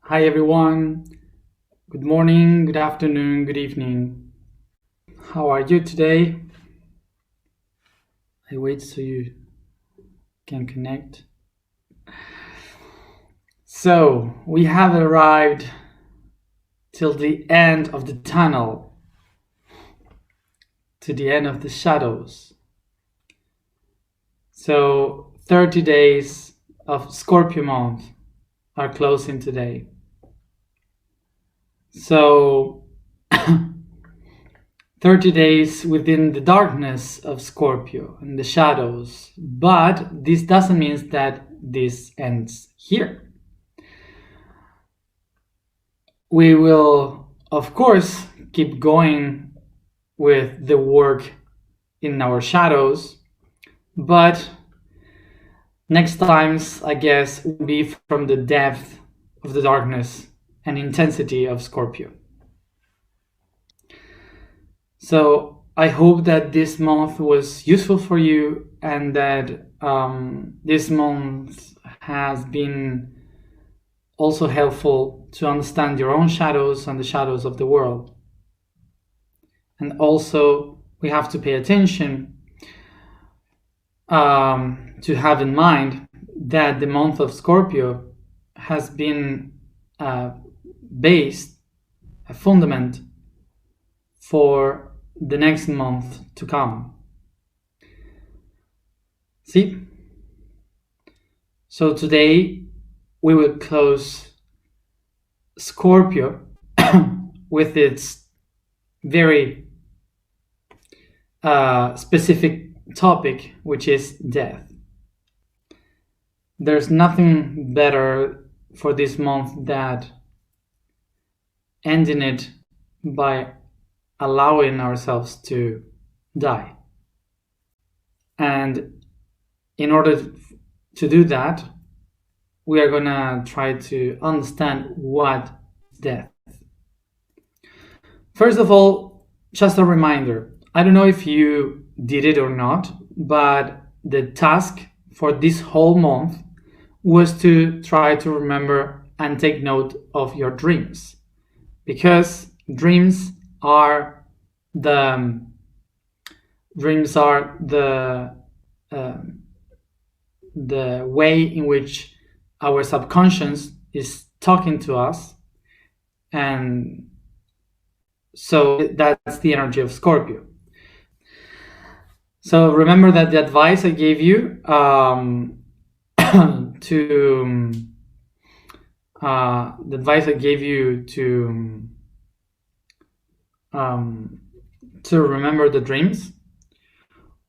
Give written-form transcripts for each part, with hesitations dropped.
Hi everyone. Good morning, good afternoon, good evening. How are you today? I wait so you can connect. So, we have arrived till the end of the tunnel, to the end of the shadows. So, 30 days of Scorpio month are closing today. So, 30 days within the darkness of Scorpio and the shadows, but this doesn't mean that this ends here. We will, of course, keep going with the work in our shadows, but next times, I guess, will be from the depth of the darkness and intensity of Scorpio. So I hope that this month was useful for you and that this month has been also helpful to understand your own shadows and the shadows of the world. And also we have to pay attention to have in mind that the month of Scorpio has been based, a fundament for the next month to come. See? So today we will close Scorpio with its very specific topic, which is death. There's nothing better for this month than ending it by allowing ourselves to die. And in order to do that, we are gonna try to understand what death. First of all, just a reminder, I don't know if you did it or not, but the task for this whole month was to try to remember and take note of your dreams, because dreams are the way in which our subconscious is talking to us, and so that's the energy of Scorpio. So remember that the advice I gave you to remember the dreams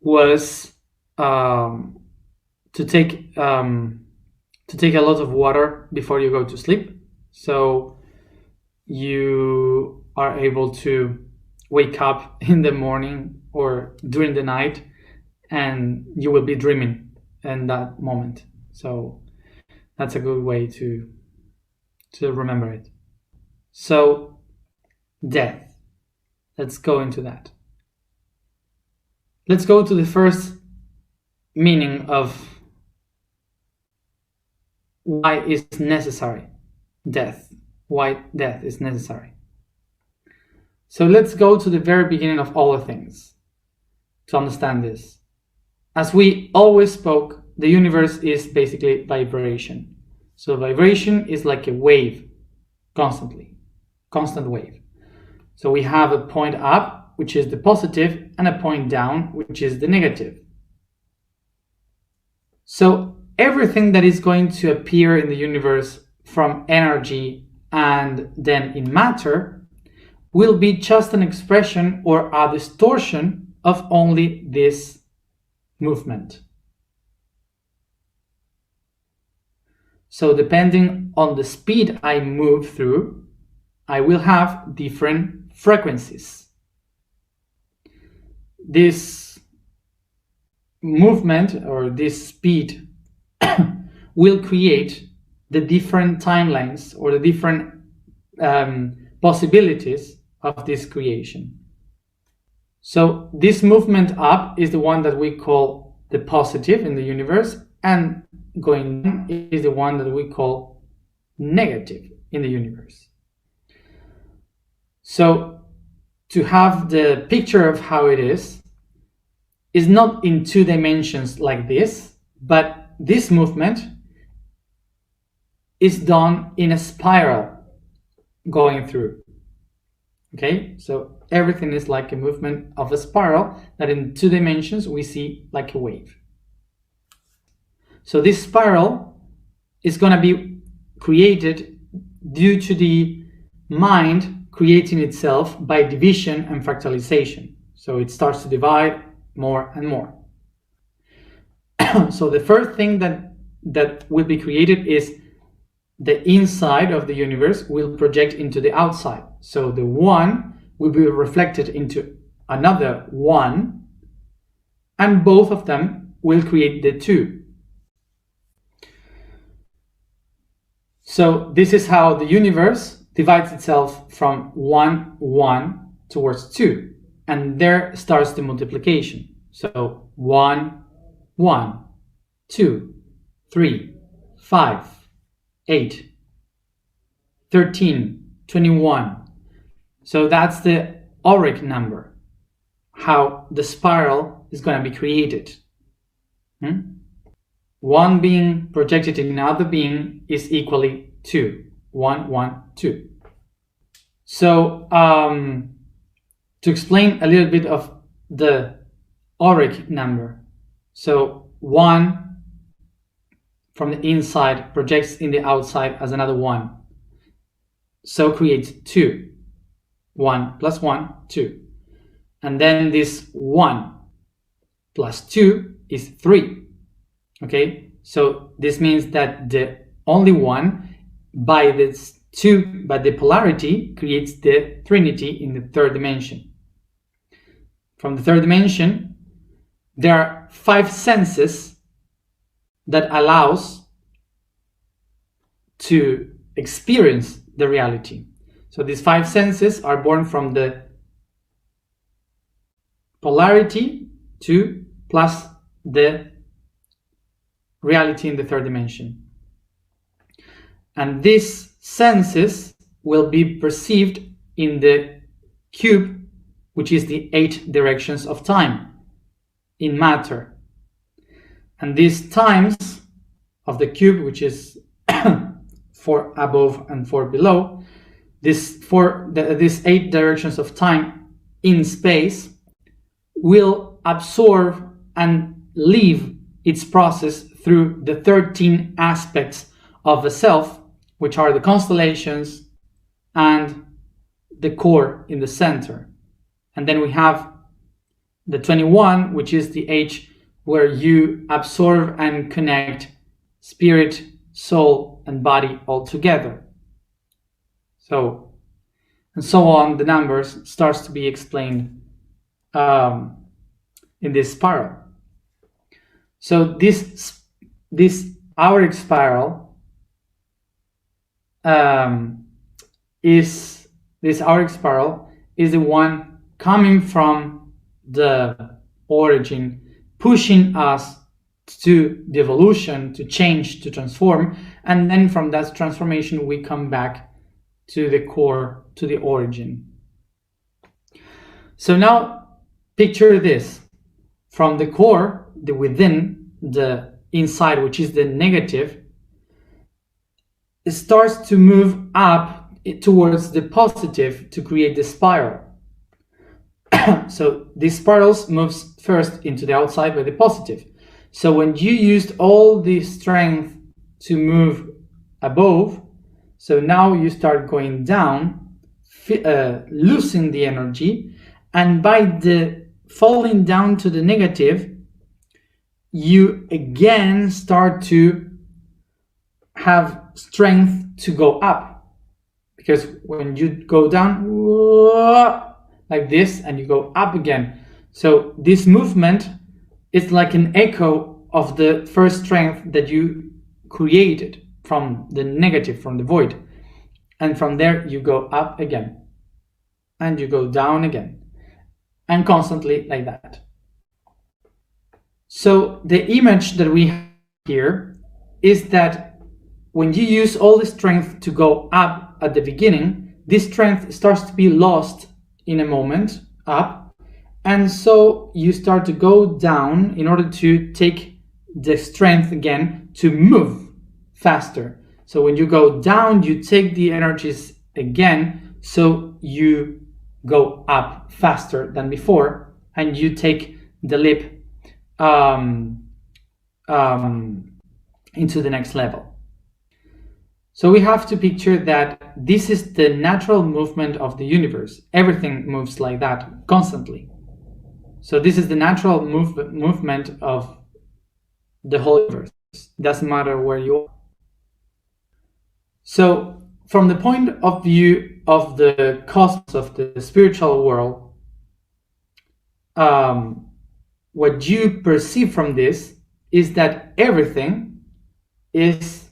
was to take a lot of water before you go to sleep, so you are able to wake up in the morning or during the night and you will be dreaming in that moment. So that's a good way to remember it. So death, let's go into that. Let's go to the first meaning of why it's necessary, death, why death is necessary. So let's go to the very beginning of all the things to understand this. As we always spoke, the universe is basically vibration. So vibration is like a wave, constant wave. So we have a point up, which is the positive, and a point down, which is the negative. So everything that is going to appear in the universe from energy and then in matter will be just an expression or a distortion of only this movement. So depending on the speed I move through, I will have different frequencies. This movement or this speed will create the different timelines or the different possibilities of this creation. So this movement up is the one that we call the positive in the universe, and going down is the one that we call negative in the universe. So to have the picture of how it is not in 2 dimensions like this, but this movement is done in a spiral going through. Okay, so everything is like a movement of a spiral that in 2 dimensions we see like a wave. So this spiral is going to be created due to the mind creating itself by division and fractalization. So it starts to divide more and more. So the first thing that will be created is the inside of the universe will project into the outside. So the 1 will be reflected into another 1, and both of them will create the 2. So this is how the universe divides itself from 1, 1 towards 2. And there starts the multiplication. So 1, 1, 2, 3, 5, 8, 13, 21. So that's the auric number, how the spiral is going to be created. 1 being projected in another being is equally 2. 1, 1, 2. So to explain a little bit of the auric number. So 1 from the inside projects in the outside as another 1. So creates 2. 1 plus 1, 2. And then this 1 plus 2 is 3. Okay, so this means that the only 1 by this 2, by the polarity, creates the trinity in the 3rd dimension. From the 3rd dimension, there are 5 senses that allows to experience the reality. So these 5 senses are born from the polarity 2 plus the reality in the 3rd dimension. And these senses will be perceived in the cube, which is the 8 directions of time in matter. And these times of the cube, which is 4 above and 4 below, these 8 directions of time in space will absorb and leave its process through the 13 aspects of the self, which are the constellations and the core in the center. And then we have the 21, which is the age where you absorb and connect spirit, soul, and body all together. So, and so on, the numbers starts to be explained in this spiral. So this auric spiral is the one coming from the origin, pushing us to the evolution, to change, to transform, and then from that transformation we come back to the core, to the origin. So now picture this. From the core, the within, the inside, which is the negative, it starts to move up towards the positive to create the spiral. So these spirals moves first into the outside by the positive. So when you used all the strength to move above, so now you start going down, losing the energy, and by the falling down to the negative, you again start to have strength to go up. Because when you go down like this and you go up again, so this movement is like an echo of the first strength that you created from the negative, from the void. And from there you go up again and you go down again, and constantly like that. So the image that we have here is that when you use all the strength to go up at the beginning, this strength starts to be lost in a moment up, and so you start to go down in order to take the strength again to move faster. So when you go down, you take the energies again, so you go up faster than before, and you take the leap into the next level. So we have to picture that this is the natural movement of the universe. Everything moves like that constantly. So this is the natural movement of the whole universe. Doesn't matter where you are. So from the point of view of the cosmos, of the spiritual world, what you perceive from this is that everything is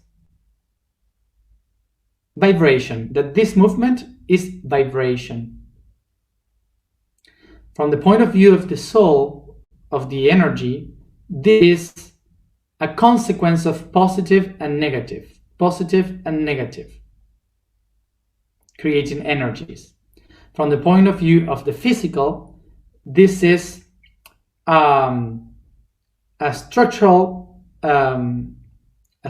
vibration, that this movement is vibration. From the point of view of the soul, of the energy, this is a consequence of positive and negative, creating energies. From the point of view of the physical, this is a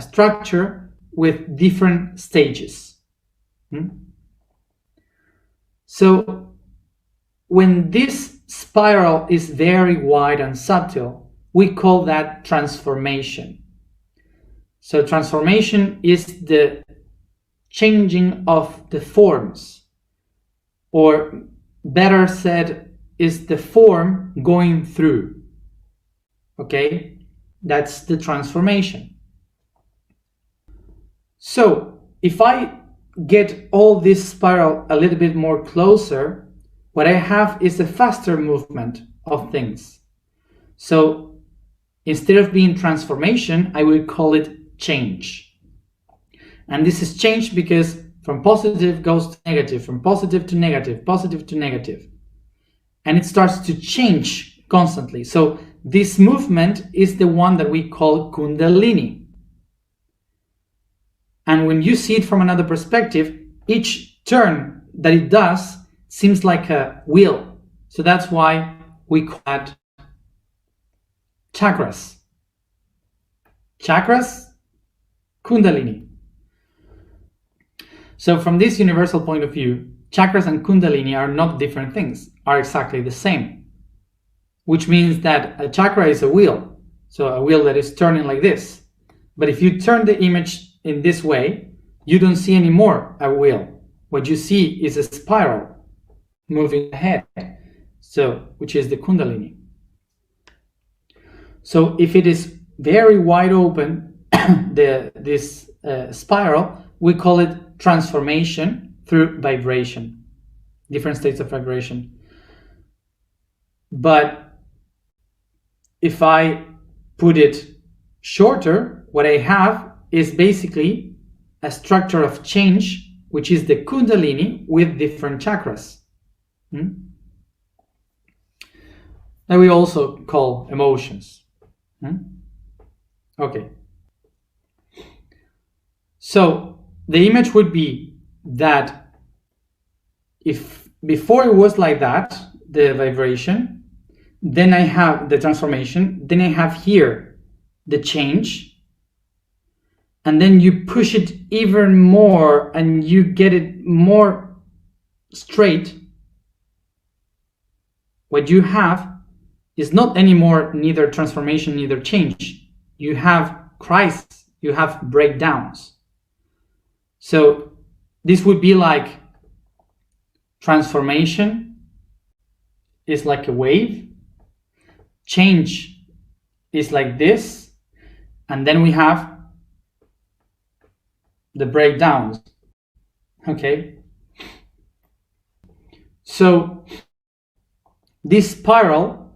structure with different stages. So when this spiral is very wide and subtle, we call that transformation. So transformation is the changing of the forms, or better said, is the form going through. Okay, that's the transformation. So if I get all this spiral a little bit more closer, what I have is a faster movement of things. So instead of being transformation, I will call it change. And this is change because from positive goes to negative, from positive to negative, positive to negative. And it starts to change constantly. So this movement is the one that we call Kundalini. And when you see it from another perspective, each turn that it does seems like a wheel. So that's why we call it chakras. Chakras, Kundalini. So from this universal point of view, chakras and Kundalini are not different things, are exactly the same. Which means that a chakra is a wheel. So a wheel that is turning like this. But if you turn the image in this way, you don't see anymore a wheel. What you see is a spiral moving ahead, so which is the Kundalini. So if it is very wide open, this spiral, we call it transformation through vibration, different states of vibration. But if I put it shorter, what I have is basically a structure of change, which is the Kundalini with different chakras. That we also call emotions. Okay. So the image would be that if before it was like that, the vibration, then I have the transformation, then I have here the change, and then you push it even more and you get it more straight. What you have is not anymore neither transformation, neither change. You have crisis, you have breakdowns. So this would be like transformation is like a wave, change is like this, and then we have the breakdowns. Okay, so this spiral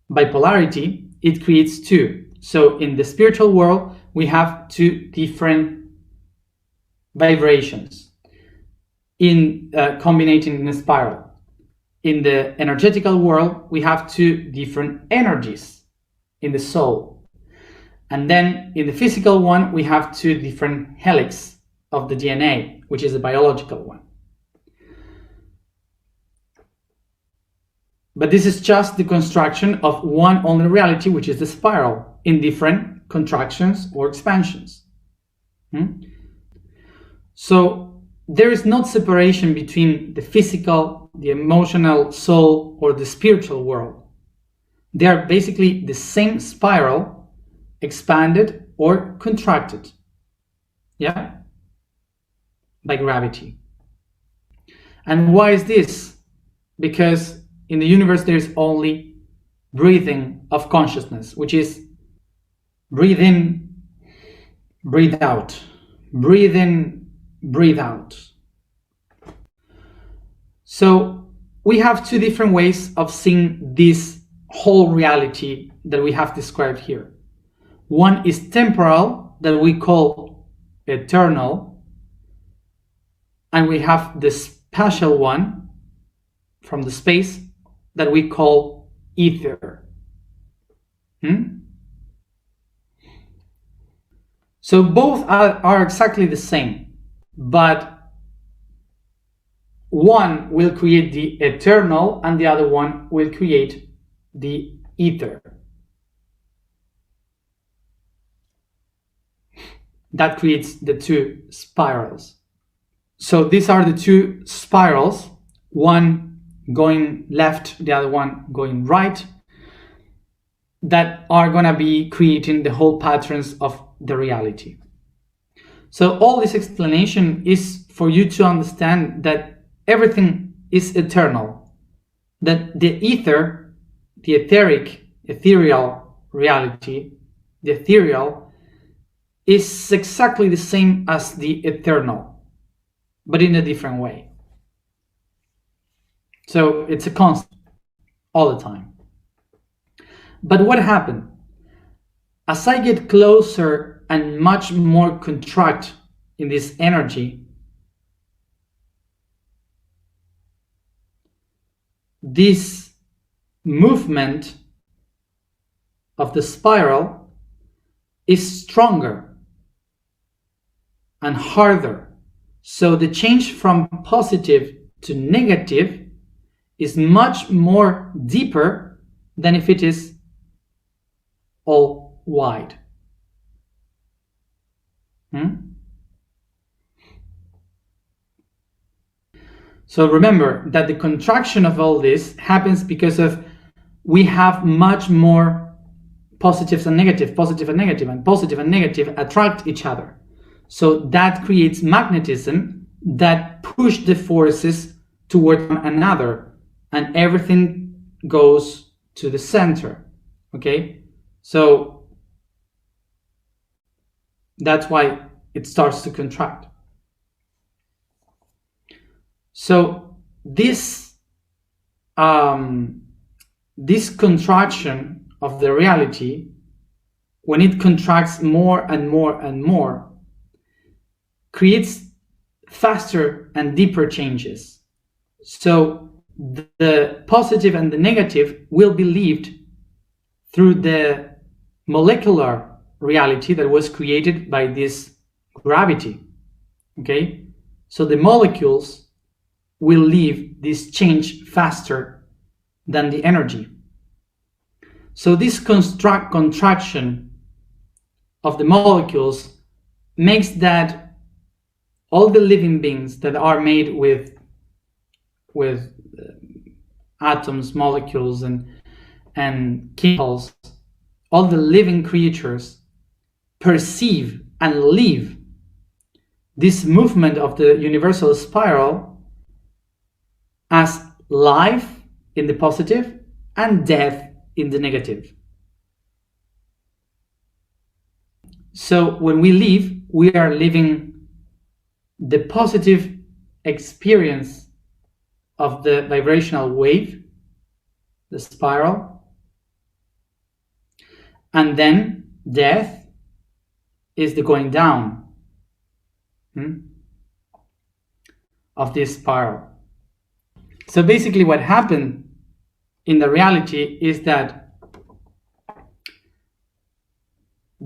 bipolarity, it creates two. So in the spiritual world we have two different vibrations in combinating in a spiral. In the energetical world we have two different energies in the soul, And then in the physical one, we have two different helix of the DNA, which is the biological one. But this is just the construction of one only reality, which is the spiral, in different contractions or expansions. So there is no separation between the physical, the emotional soul, or the spiritual world. They are basically the same spiral, expanded or contracted, yeah, by gravity. And why is this? Because in the universe there is only breathing of consciousness, which is breathe in, breathe out, breathe in, breathe out. So we have two different ways of seeing this whole reality that we have described here. One is temporal, that we call eternal, and we have the spatial one from the space that we call ether. So both are exactly the same, but one will create the eternal and the other one will create the ether. That creates the two spirals. So these are the two spirals, one going left, the other one going right, that are going to be creating the whole patterns of the reality. So all this explanation is for you to understand that everything is eternal, that the ether, the ethereal reality, the ethereal, is exactly the same as the eternal, but in a different way. So it's a constant all the time. But what happened? As I get closer and much more contract in this energy, this movement of the spiral is stronger and harder. So the change from positive to negative is much more deeper than if it is all wide. So remember that the contraction of all this happens because of we have much more positives and negative, positive and negative, and positive and negative attract each other. So that creates magnetism that push the forces toward one another, and everything goes to the center. Okay, so that's why it starts to contract. So this contraction of the reality, when it contracts more and more and more, creates faster and deeper changes. So the positive and the negative will be lived through the molecular reality that was created by this gravity. Okay, so the molecules will leave this change faster than the energy. So this contraction of the molecules makes that all the living beings that are made with atoms, molecules, and chemicals, all the living creatures perceive and live this movement of the universal spiral as life in the positive and death in the negative. So when we live, we are living the positive experience of the vibrational wave, the spiral, and then death is the going down of this spiral. So basically what happened in the reality is that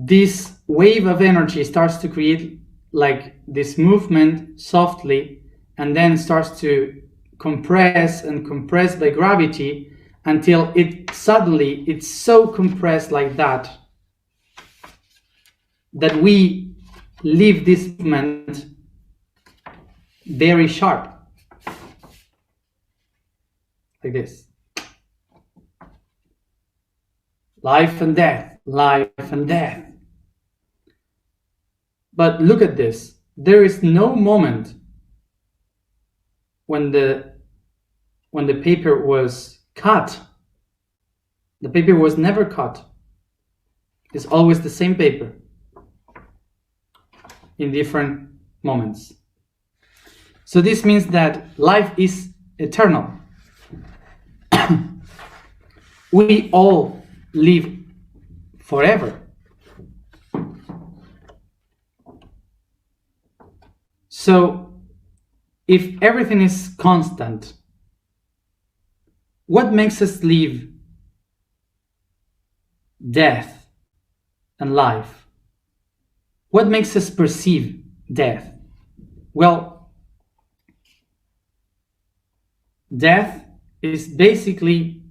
this wave of energy starts to create like this movement softly, and then starts to compress and compress by gravity until it suddenly, it's so compressed like that we leave this movement very sharp, like this. Life and death, life and death. But look at this. There is no moment when the paper was cut. The paper was never cut. It's always the same paper in different moments. So this means that life is eternal. We all live forever. So if everything is constant, what makes us live death and life? What makes us perceive death? Well, death is basically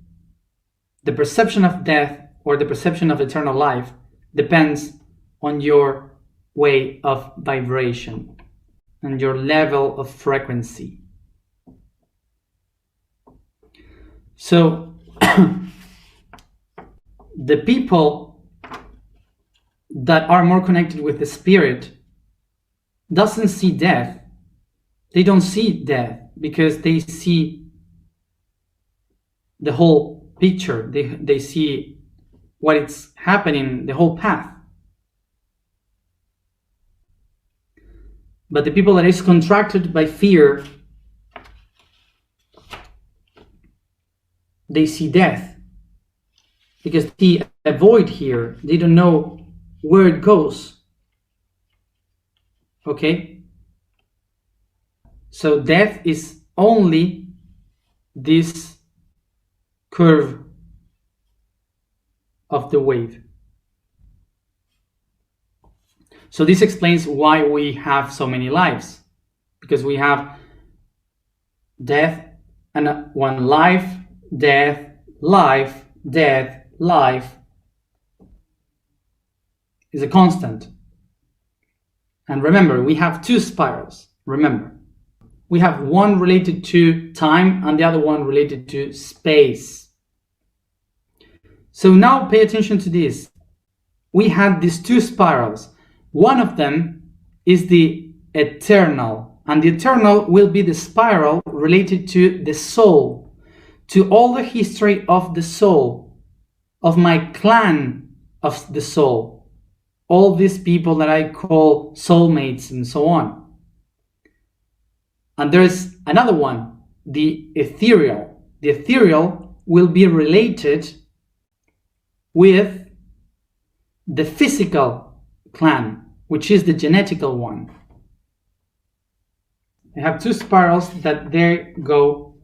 the perception of death, or the perception of eternal life depends on your way of vibration and your level of frequency. So the people that are more connected with the spirit doesn't see death. They don't see death because they see the whole picture. They see what is happening, the whole path. But the people that is contracted by fear, they see death because they avoid here. They don't know where it goes. Okay? So death is only this curve of the wave. So this explains why we have so many lives, because we have death and one life, death, life, death, life is a constant. And remember, we have two spirals. Remember, we have one related to time and the other one related to space. So now pay attention to this. We had these two spirals. One of them is the eternal, and the eternal will be the spiral related to the soul, to all the history of the soul, of my clan of the soul, all these people that I call soulmates and so on. And there's another one, the ethereal. The ethereal will be related with the physical clan, which is the genetical one. I have two spirals that they go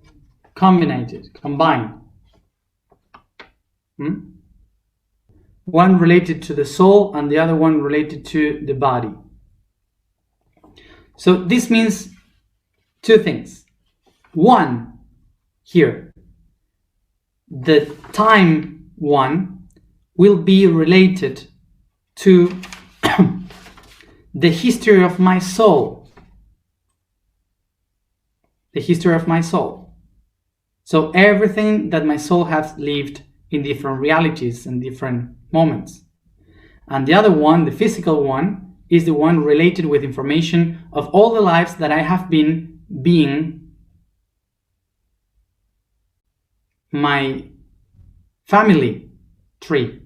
combined. One related to the soul and the other one related to the body. So this means two things. One, here, the time one will be related to the history of my soul. The history of my soul. So everything that my soul has lived in different realities and different moments. And the other one, the physical one, is the one related with information of all the lives that I have been being my family tree.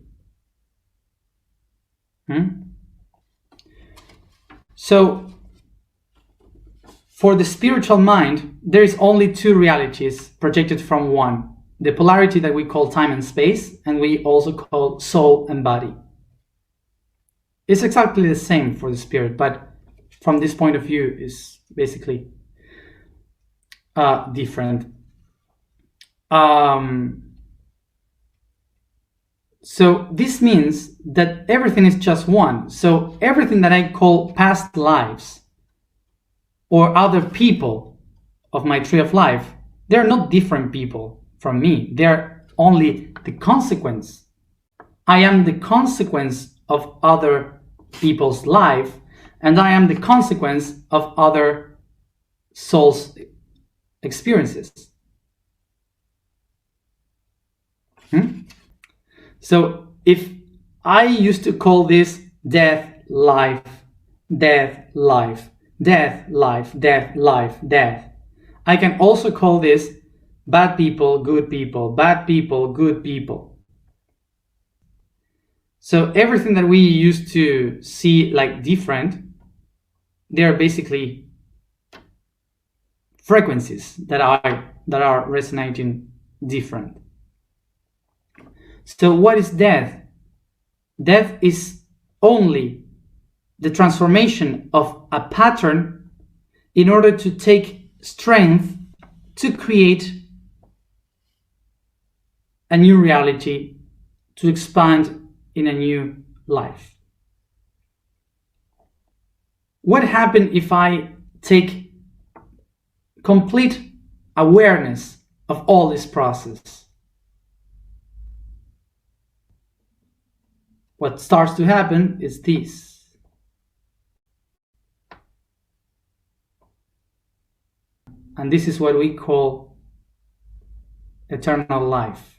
So for the spiritual mind, there is only two realities projected from one. The polarity that we call time and space, and we also call soul and body. It's exactly the same for the spirit, but from this point of view is basically different. So this means that everything is just one. So everything that I call past lives or other people of my tree of life, they're not different people from me. They're only the consequence. I am the consequence of other people's life, and I am the consequence of other souls' experiences. So if I used to call this death, life, death, life, death, life, death, life, death, I can also call this bad people, good people, bad people, good people. So everything that we used to see like different, they're basically frequencies that are resonating different. So what is death? Death is only the transformation of a pattern in order to take strength to create a new reality, to expand in a new life. What happens if I take complete awareness of all this process? What starts to happen is this. And this is what we call eternal life.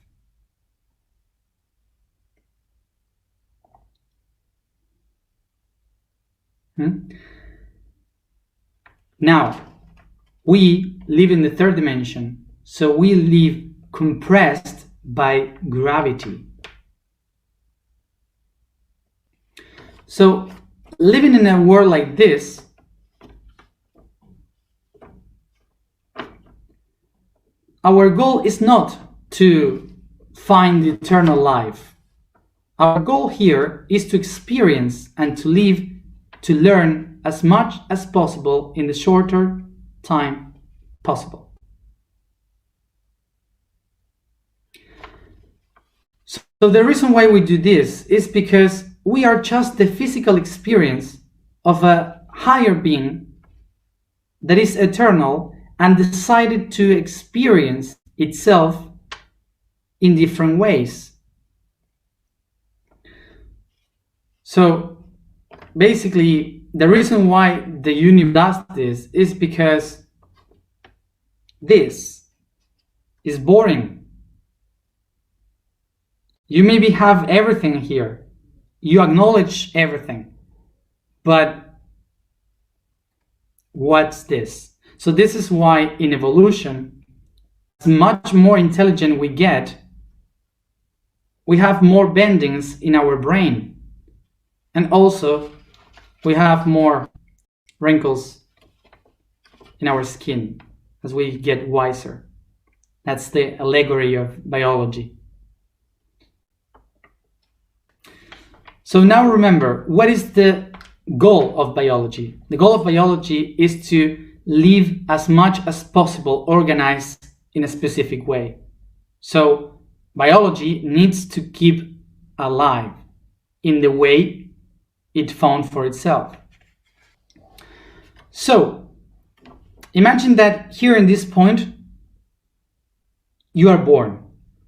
Now, we live in the third dimension, so we live compressed by gravity. So, living in a world like this, our goal is not to find eternal life. Our goal here is to experience and to live, to learn as much as possible in the shorter time possible. So the reason why we do this is because we are just the physical experience of a higher being that is eternal and decided to experience itself in different ways. So basically, the reason why the universe does this is because this is boring. You maybe have everything here. You acknowledge everything. But what's this? So this is why in evolution, as much more intelligent we get, we have more bendings in our brain. And also, we have more wrinkles in our skin as we get wiser. That's the allegory of biology. So now remember, what is the goal of biology? The goal of biology is to live as much as possible organized in a specific way. So biology needs to keep alive in the way it found for itself. So imagine that here in this point, you are born.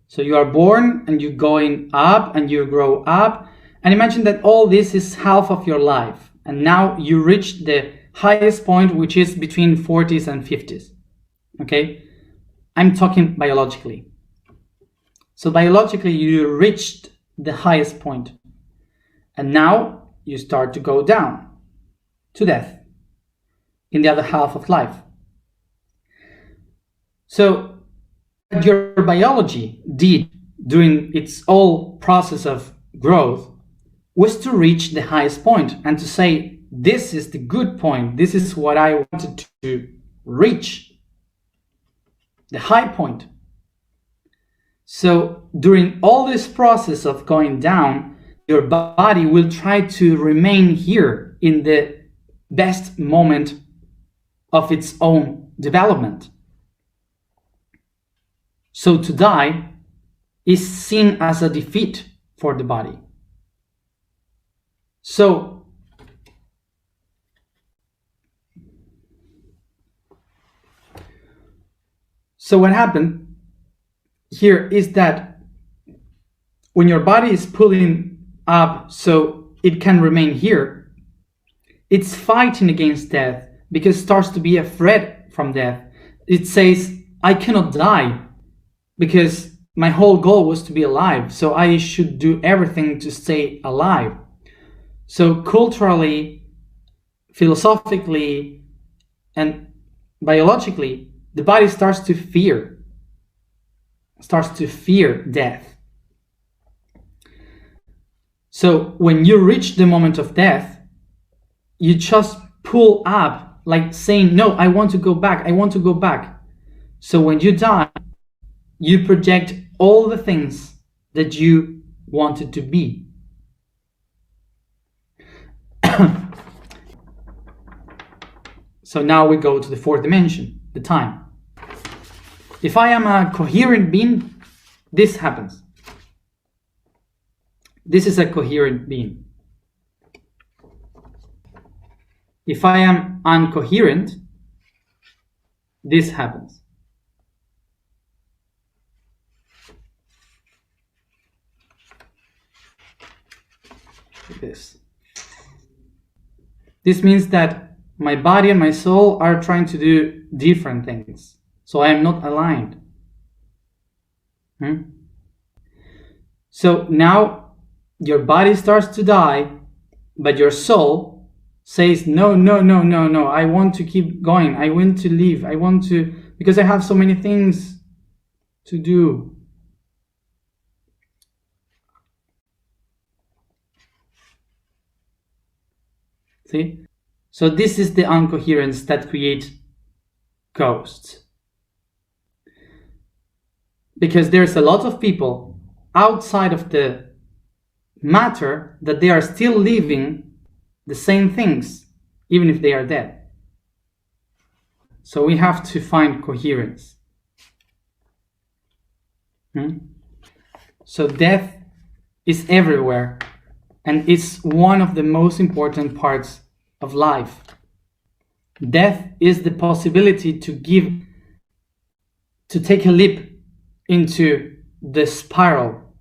So you are born and you're going up and you grow up. And imagine that all this is half of your life. And now you reach the highest point, which is between 40s and 50s. Okay? I'm talking biologically. So biologically, you reached the highest point. And now you start to go down to death in the other half of life. So what your biology did during its whole process of growth was to reach the highest point and to say, this is the good point. This is what I wanted to reach, the high point. So during all this process of going down, your body will try to remain here in the best moment of its own development. So to die is seen as a defeat for the body. So what happened here is that when your body is pulling up so it can remain here, it's fighting against death because it starts to be afraid from death. It says, I cannot die because my whole goal was to be alive, so I should do everything to stay alive. So culturally, philosophically, and biologically, the body starts to fear death. So when you reach the moment of death, you just pull up, like saying, no, I want to go back, I want to go back. So when you die, you project all the things that you wanted to be. So now we go to the fourth dimension, the time. If I am a coherent being, this happens. This is a coherent being. If I am incoherent, this happens. This means that my body and my soul are trying to do different things. So I am not aligned. So now your body starts to die, but your soul says, no, I want to keep going. I want to live. I want to, because I have so many things to do. See? So this is the incoherence that creates ghosts. Because there's a lot of people outside of the matter that they are still living the same things, even if they are dead. So we have to find coherence. So death is everywhere, and it's one of the most important parts of life. Death is the possibility to take a leap into the spiral.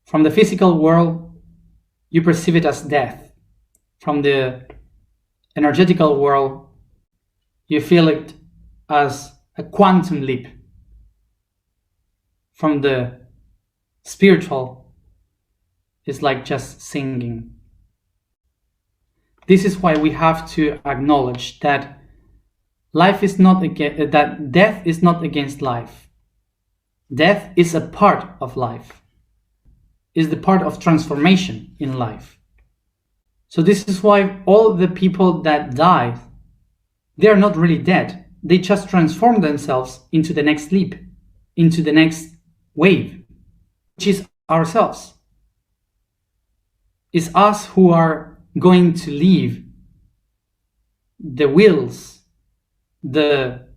From the physical world, you perceive it as death. From the energetical world, you feel it as a quantum leap. From the spiritual, it's like just singing. This is why we have to acknowledge that life is not that death is not against life. Death is a part of life. Is the part of transformation in life. So this is why all the people that die, they are not really dead. They just transform themselves into the next leap, into the next wave, which is ourselves. It's us who are going to leave the wills, the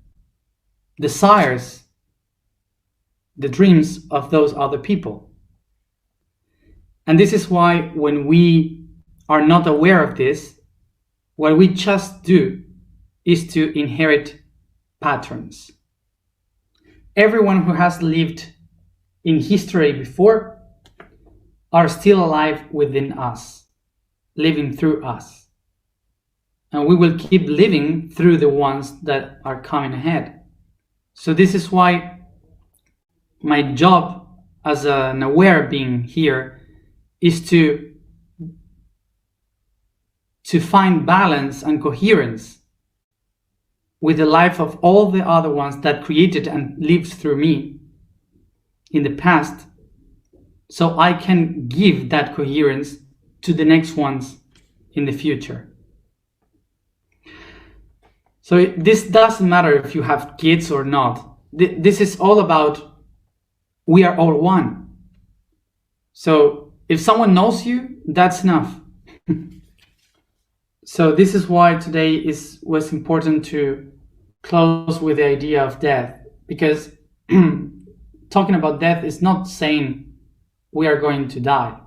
desires, the dreams of those other people. And this is why when we are not aware of this, what we just do is to inherit patterns. Everyone who has lived in history before are still alive within us, living through us. And we will keep living through the ones that are coming ahead. So this is why my job as an aware being here is to find balance and coherence with the life of all the other ones that created and lived through me in the past, so I can give that coherence to the next ones in the future. So this doesn't matter if you have kids or not. This is all about we are all one. So if someone knows you, that's enough. So this is why today was important to close with the idea of death, because talking about death is not saying we are going to die.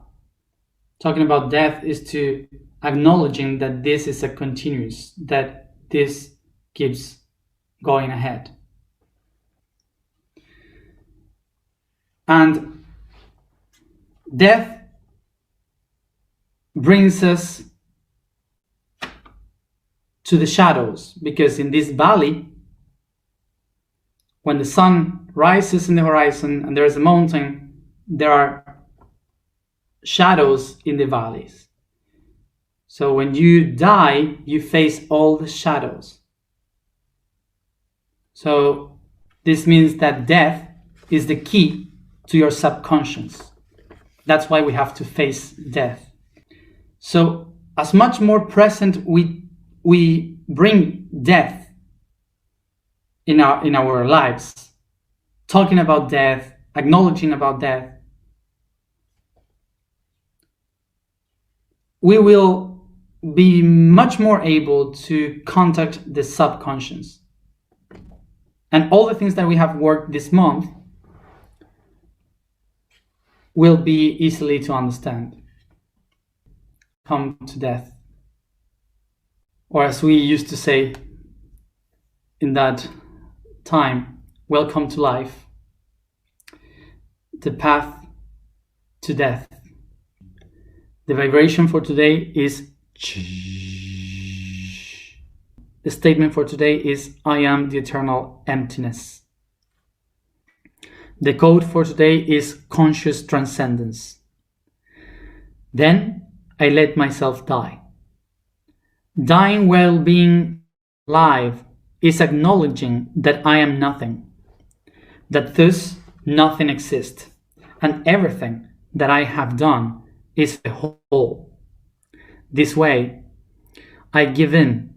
Talking about death is to acknowledging that this is a continuous, that this keeps going ahead. And death brings us to the shadows, because in this valley, when the sun rises in the horizon and there is a mountain, there are shadows in the valleys. So when you die, you face all the shadows. So this means that death is the key to your subconscious. That's why we have to face death. So as much more present we bring death in our lives, talking about death, acknowledging about death, we will be much more able to contact the subconscious. And all the things that we have worked this month will be easily to understand. Come to death. Or as we used to say in that time, welcome to life. The path to death. The vibration for today is the statement for today is I am the eternal emptiness. The code for today is conscious transcendence. Then I let myself die. Dying while being alive is acknowledging that I am nothing, that thus nothing exists, and everything that I have done is a whole. This way, I give in,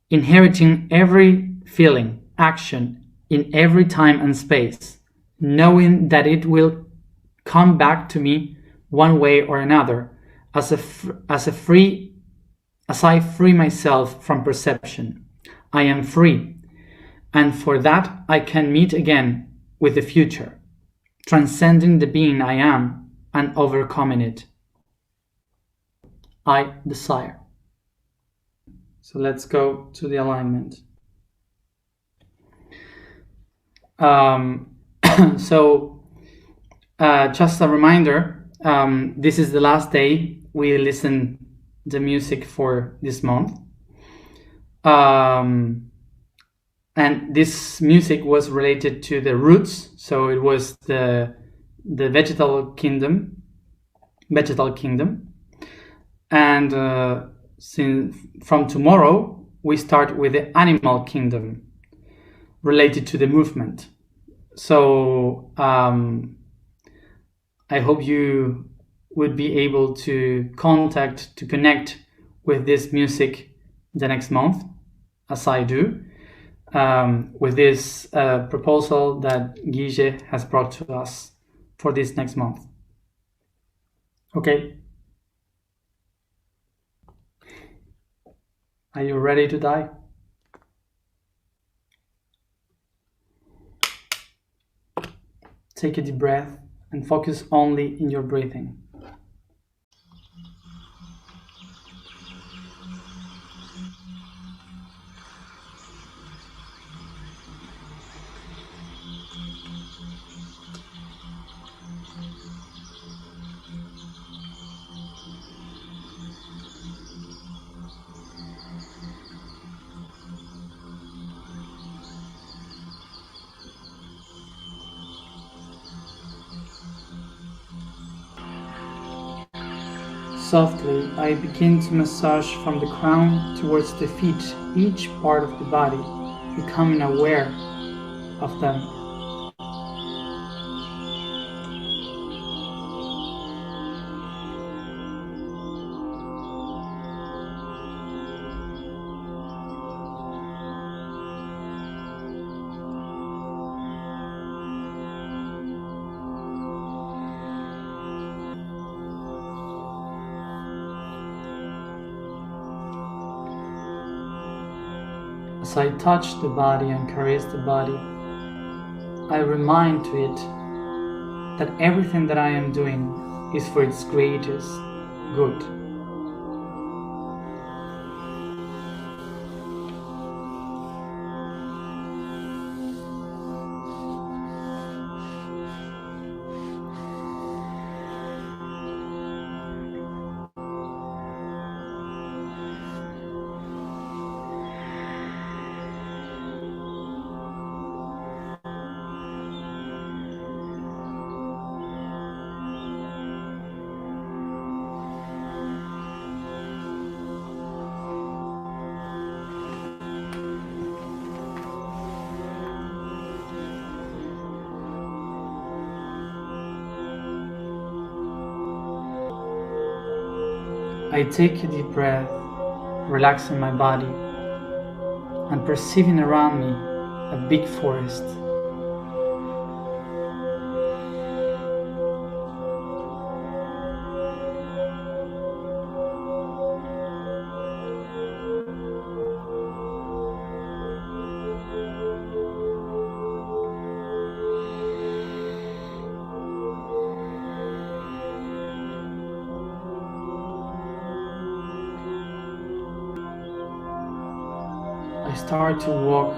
inheriting every feeling, action in every time and space, knowing that it will come back to me one way or another, as I free myself from perception. I am free, and for that I can meet again with the future, transcending the being I am and overcoming it. I desire. So let's go to the alignment. Just a reminder, this is the last day we listen the music for this month. And this music was related to the roots, so it was the vegetal kingdom. And from tomorrow, we start with the animal kingdom, related to the movement. So I hope you would be able to connect with this music the next month, as I do, with this proposal that Guille has brought to us for this next month. Okay. Are you ready to die? Take a deep breath and focus only in your breathing. Softly, I begin to massage from the crown towards the feet, each part of the body, becoming aware of them. As I touch the body and caress the body, I remind to it that everything that I am doing is for its greatest good. I take a deep breath, relaxing my body and perceiving around me a big forest. I start to walk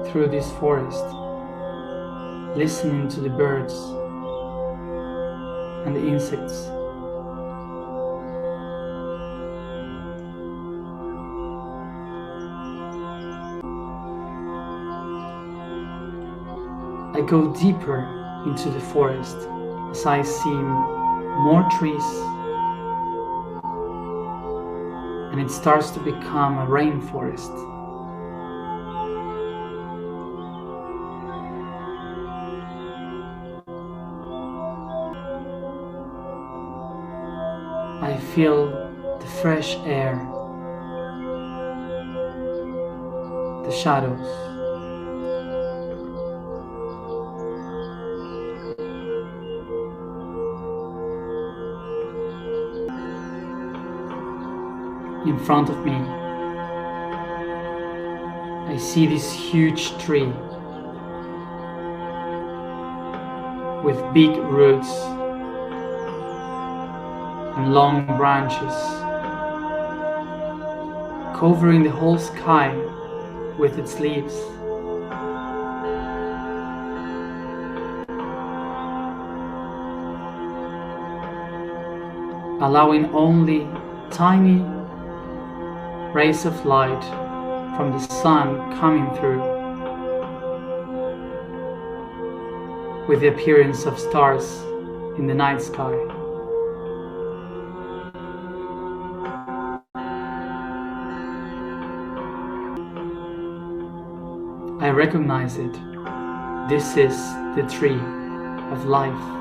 through this forest, listening to the birds and the insects. I go deeper into the forest as I see more trees, and it starts to become a rainforest. I feel the fresh air, the shadows. In front of me, I see this huge tree with big roots and long branches, covering the whole sky with its leaves. Allowing only tiny rays of light from the sun coming through, with the appearance of stars in the night sky. I recognize it. This is the tree of life.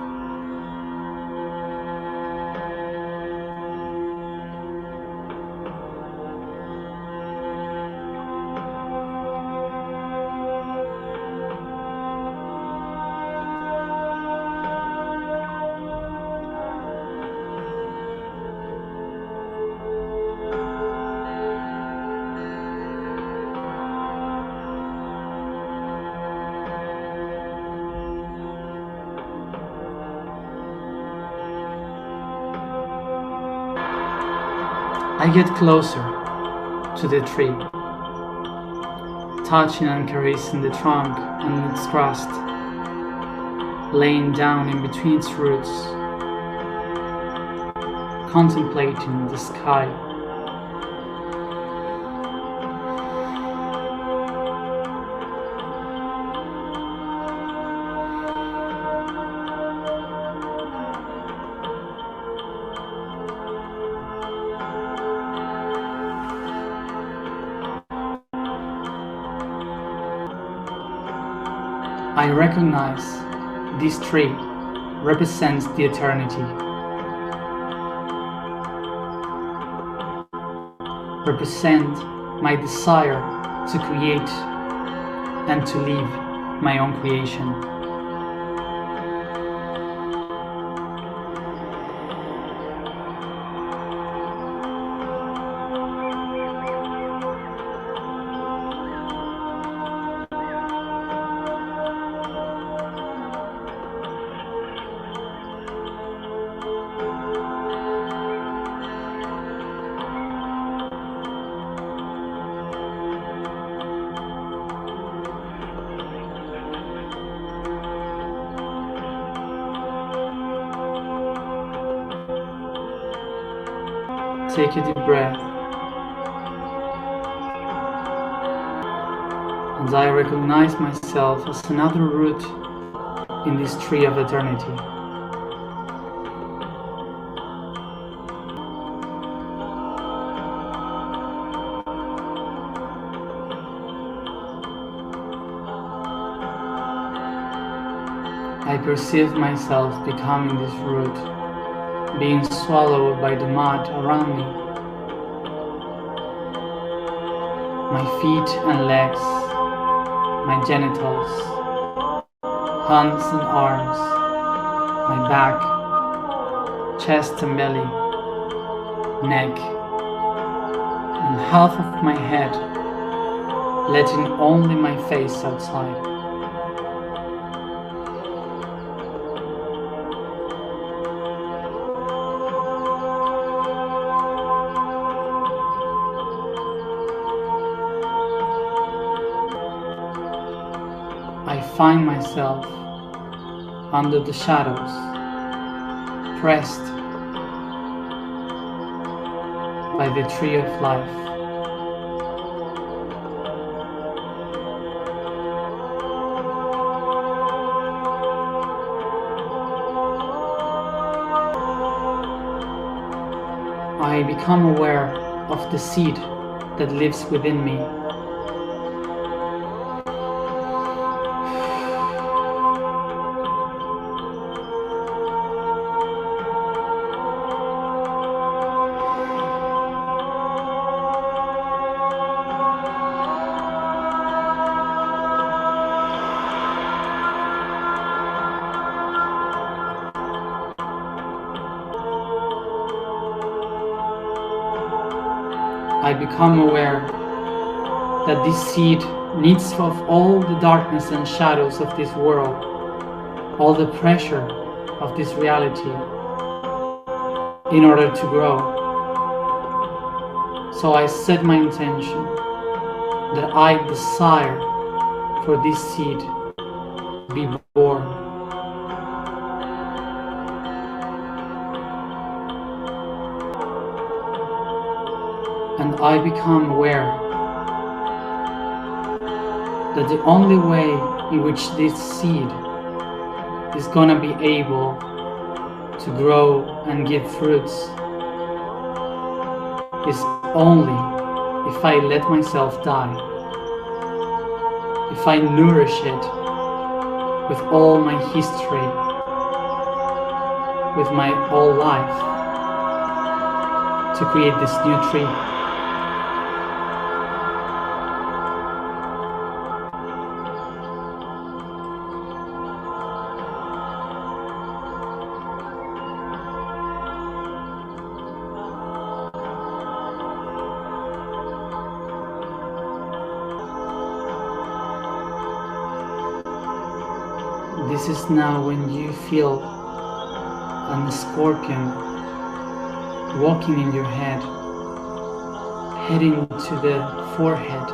I get closer to the tree, touching and caressing the trunk and its crust, laying down in between its roots, contemplating the sky. I recognize this tree represents the eternity, represent my desire to create and to live my own creation. Take a deep breath, and I recognize myself as another root in this tree of eternity. I perceive myself becoming this root, being swallowed by the mud around me. My feet and legs, my genitals, hands and arms, my back, chest and belly, neck, and half of my head, letting only my face outside. I find myself under the shadows, pressed by the tree of life. I become aware of the seed that lives within me. I become aware that this seed needs of all the darkness and shadows of this world, all the pressure of this reality, in order to grow. So I set my intention that I desire for this seed to be born. And I become aware that the only way in which this seed is gonna be able to grow and give fruits is only if I let myself die, if I nourish it with all my history, with my whole life, to create this new tree. This is now when you feel a scorpion walking in your head, heading to the forehead.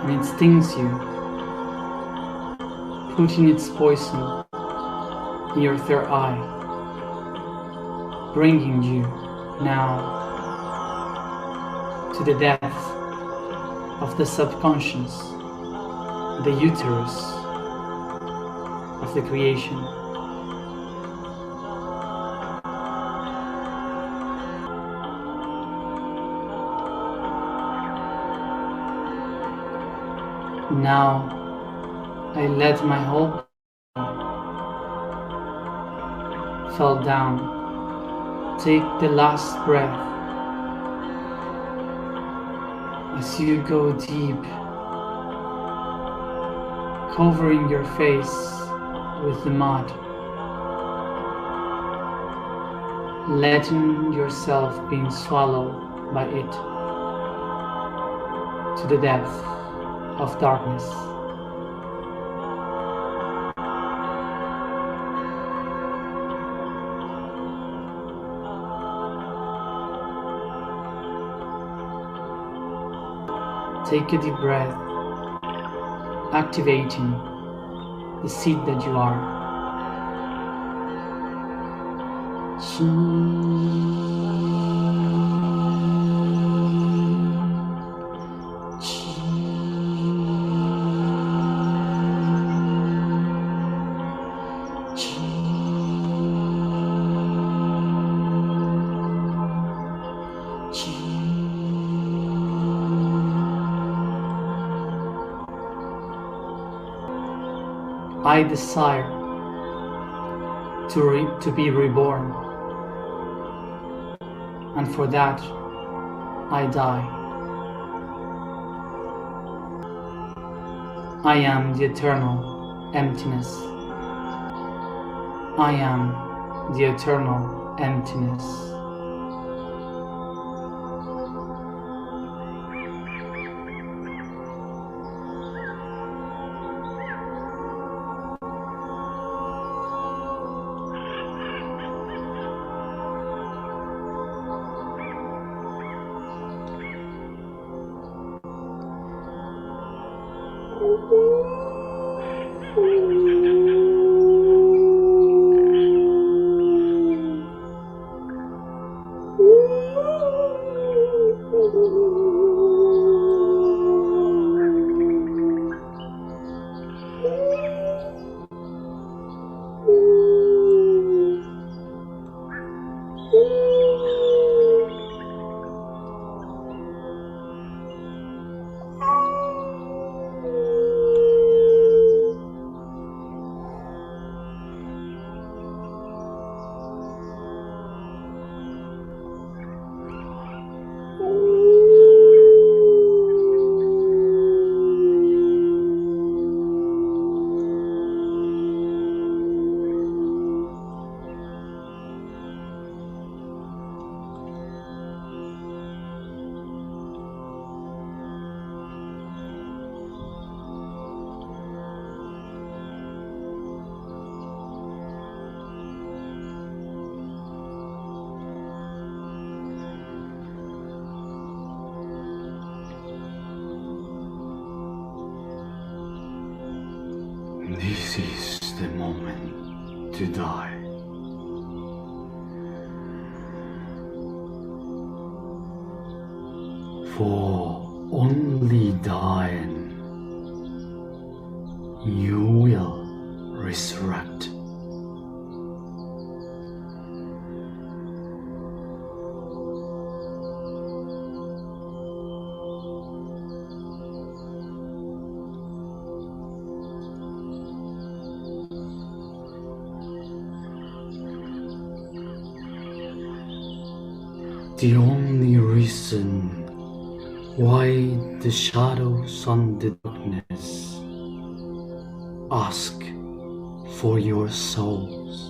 And it stings you, putting its poison in your third eye, bringing you now to the depth of the subconscious, the uterus of the creation. Now I let my whole body fall down. Take the last breath as you go deep, covering your face with the mud, letting yourself being swallowed by it to the depth of darkness. Take a deep breath, activating the seed that you are. I desire to be reborn, and for that I die. I am the eternal emptiness. I am the eternal emptiness. This is the moment to die. For only dying you will resurrect. The only reason why the shadows and the darkness ask for your souls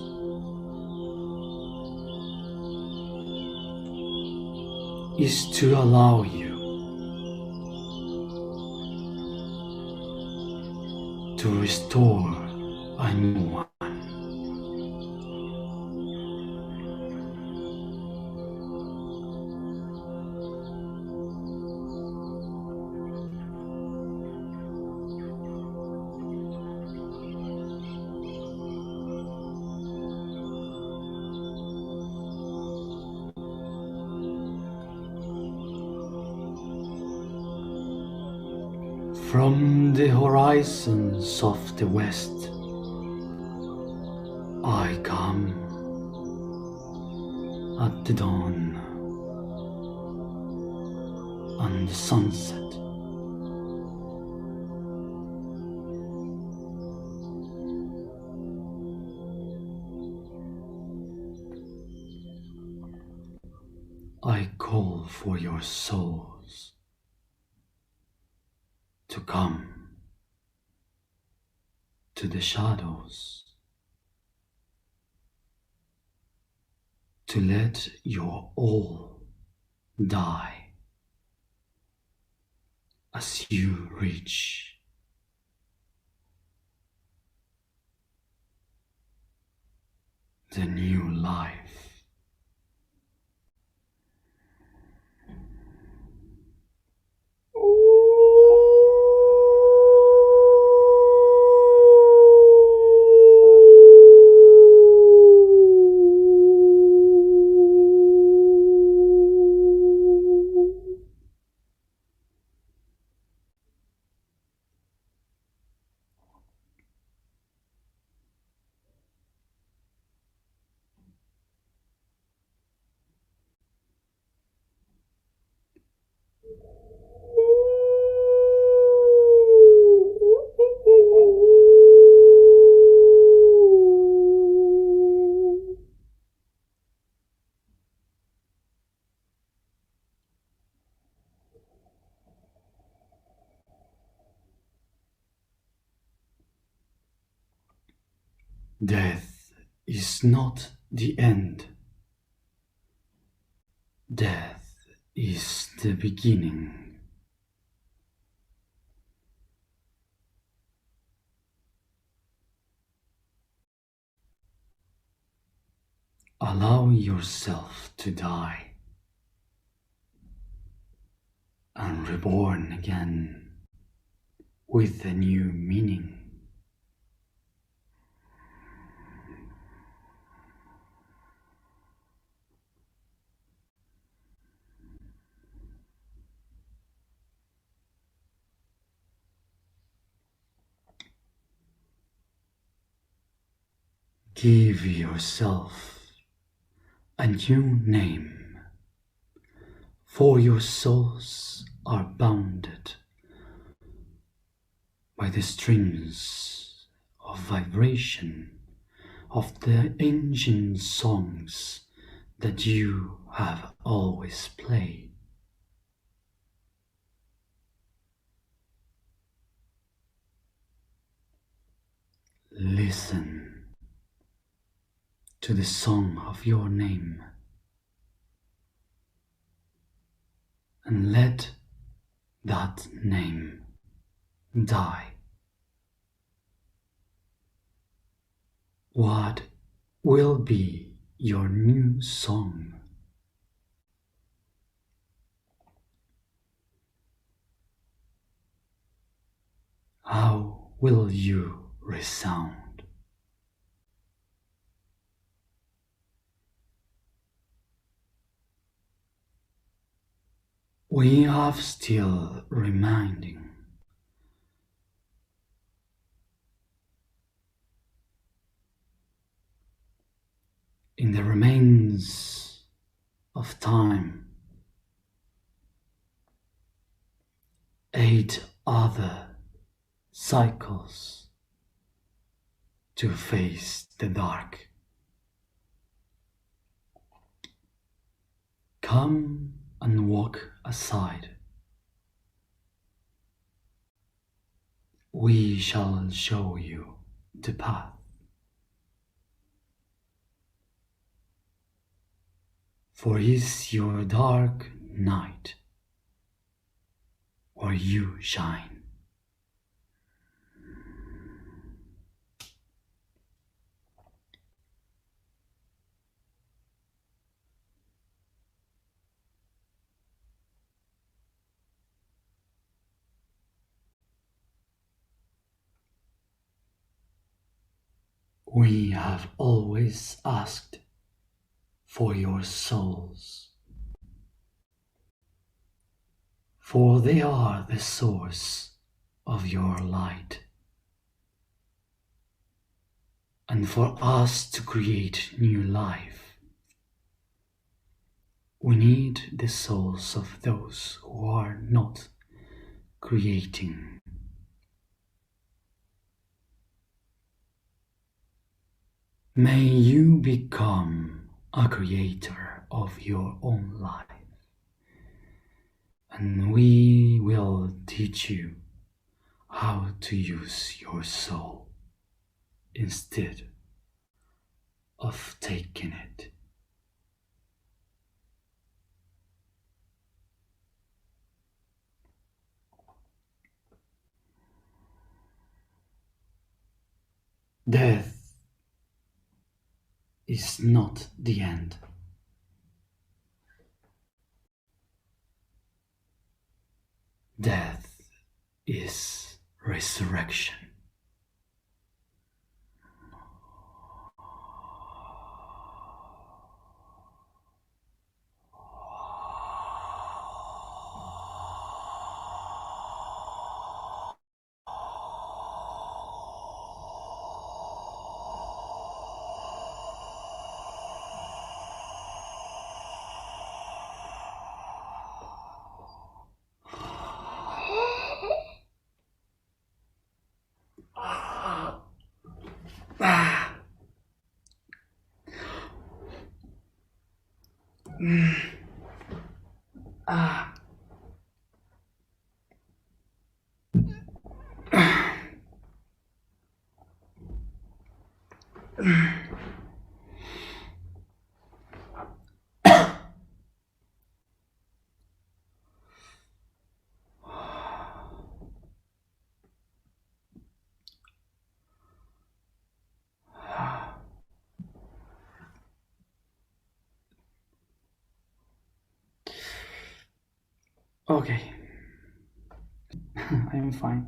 is to allow you to restore a new one. From the horizons of the west, I come at the dawn and the sunset. I call for your souls to come to the shadows, to let your all die as you reach the new life. Death is not the end. Death is the beginning. Allow yourself to die and reborn again with a new meaning. Give yourself a new name, for your souls are bounded by the strings of vibration of the ancient songs that you have always played. Listen to the song of your name and let that name die. What will be your new song? How will you resound? We have still reminding in the remains of time 8 other cycles to face the dark. Come and walk aside. We shall show you the path. For is your dark night where you shine. We have always asked for your souls, for they are the source of your light. And for us to create new life, we need the souls of those who are not creating. May you become a creator of your own life, and we will teach you how to use your soul instead of taking it. Death is not the end. Death is resurrection. Okay. I am fine.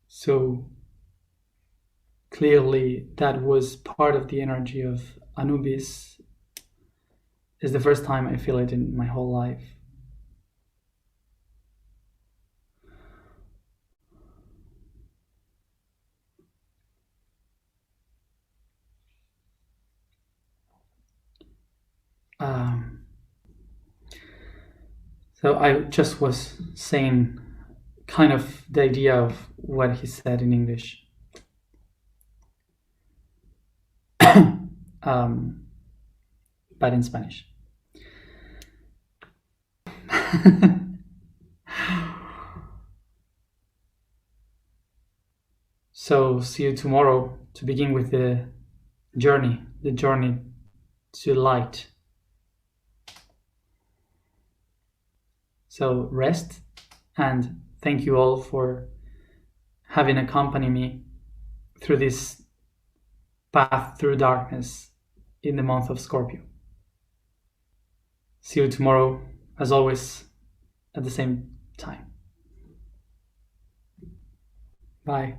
So clearly that was part of the energy of Anubis. It's the first time I feel it in my whole life. So I just was saying kind of the idea of what he said in English. But in Spanish. So see you tomorrow to begin with the journey to light. So rest, and thank you all for having accompanied me through this path through darkness in the month of Scorpio. See you tomorrow, as always, at the same time. Bye.